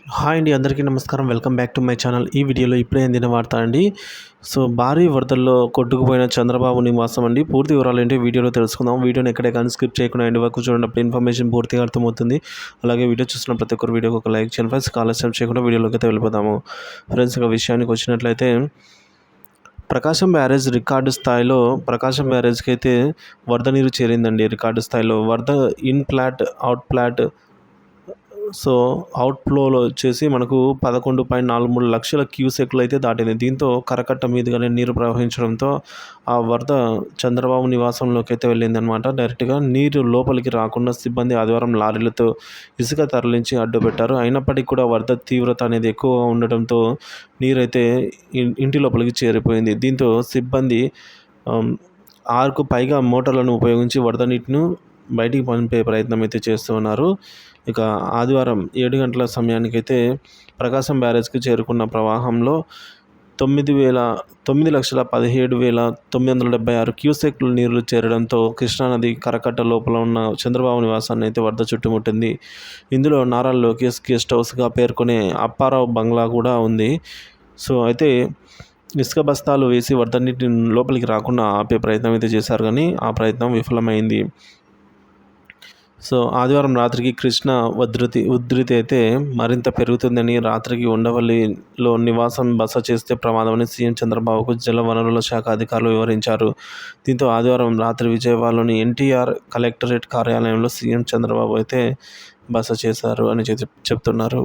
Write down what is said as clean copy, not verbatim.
Hi అండి, అందరికీ నమస్కారం. Welcome back to my channel. ఈ వీడియోలో ఇప్పుడే అందిన వార్త అండి. భారీ వరదల్లో కొట్టుకుపోయిన చంద్రబాబు నివాసం అండి. పూర్తి వివరాలు ఏంటి వీడియోలో తెలుసుకుందాం. వీడియోని ఎక్కడే కానీ స్కిప్ చేయకుండా ఎండ్ వరకు చూడండి. అప్పుడు ఇన్ఫర్మేషన్ పూర్తిగా అర్థమవుతుంది. అలాగే వీడియో చూస్తున్న ప్రతి ఒక్కరు వీడియోకి ఒక లైక్ చేయండి ఫ్రెండ్స్. ఆలస్యం చేయకుండా వీడియోలోకి అయితే వెళ్ళిపోదాము ఫ్రెండ్స్. ఇక విషయానికి వచ్చినట్లయితే ప్రకాశం బ్యారేజ్ రికార్డు స్థాయిలో ప్రకాశం బ్యారేజ్కి అయితే వరద నీరు చేరిందండి. రికార్డు స్థాయిలో వరద ఇన్ ప్లాట్ అవుట్ ప్లాట్ అవుట్‌ఫ్లోలో వచ్చేసి మనకు 11.43 లక్షల క్యూసెక్‌లు అయితే దాటింది. దీంతో కరకట్ట మీదుగానే నీరు ప్రవహించడంతో ఆ వరద చంద్రబాబు నివాసంలోకి అయితే వెళ్ళిందనమాట. డైరెక్ట్‌గా నీరు లోపలికి రాకుండా సిబ్బంది ఆదివారం లారీలతో ఇసుక తరలించి అడ్డుపెట్టారు. అయినప్పటికీ కూడా వరద తీవ్రత అనేది ఎక్కువగా ఉండటంతో నీరైతే ఇంటి లోపలికి చేరిపోయింది. దీంతో సిబ్బంది 6కు పైగా మోటార్లను ఉపయోగించి వరద నీటిని బయటికి పంపే ప్రయత్నం అయితే చేస్తూ ఉన్నారు. ఇక ఆదివారం 7 గంటల సమయానికైతే ప్రకాశం బ్యారేజ్కి చేరుకున్న ప్రవాహంలో 9,17,976 క్యూసెక్లు నీళ్లు చేరడంతో కృష్ణానది కరకట్ట లోపల ఉన్న చంద్రబాబు నివాసాన్ని అయితే వరద చుట్టుముట్టింది. ఇందులో నారా లోకేష్ గెస్ట్ హౌస్గా పేర్కొనే అప్పారావు బంగ్లా కూడా ఉంది. అయితే ఇసుక బస్తాలు వేసి వరద నీటిని లోపలికి రాకుండా ఆపే ప్రయత్నం అయితే చేశారు, కానీ ఆ ప్రయత్నం విఫలమైంది. ఆదివారం రాత్రికి కృష్ణా ఉధృతి అయితే మరింత పెరుగుతుందని, రాత్రికి ఉండవల్లిలో నివాసం బస చేస్తే ప్రమాదమని సీఎం చంద్రబాబుకు జలవనరుల శాఖ అధికారులు వివరించారు. దీంతో ఆదివారం రాత్రి విజయవాడలోని ఎన్టీఆర్ కలెక్టరేట్ కార్యాలయంలో సీఎం చంద్రబాబు అయితే బస చేశారు అని చెప్తున్నారు.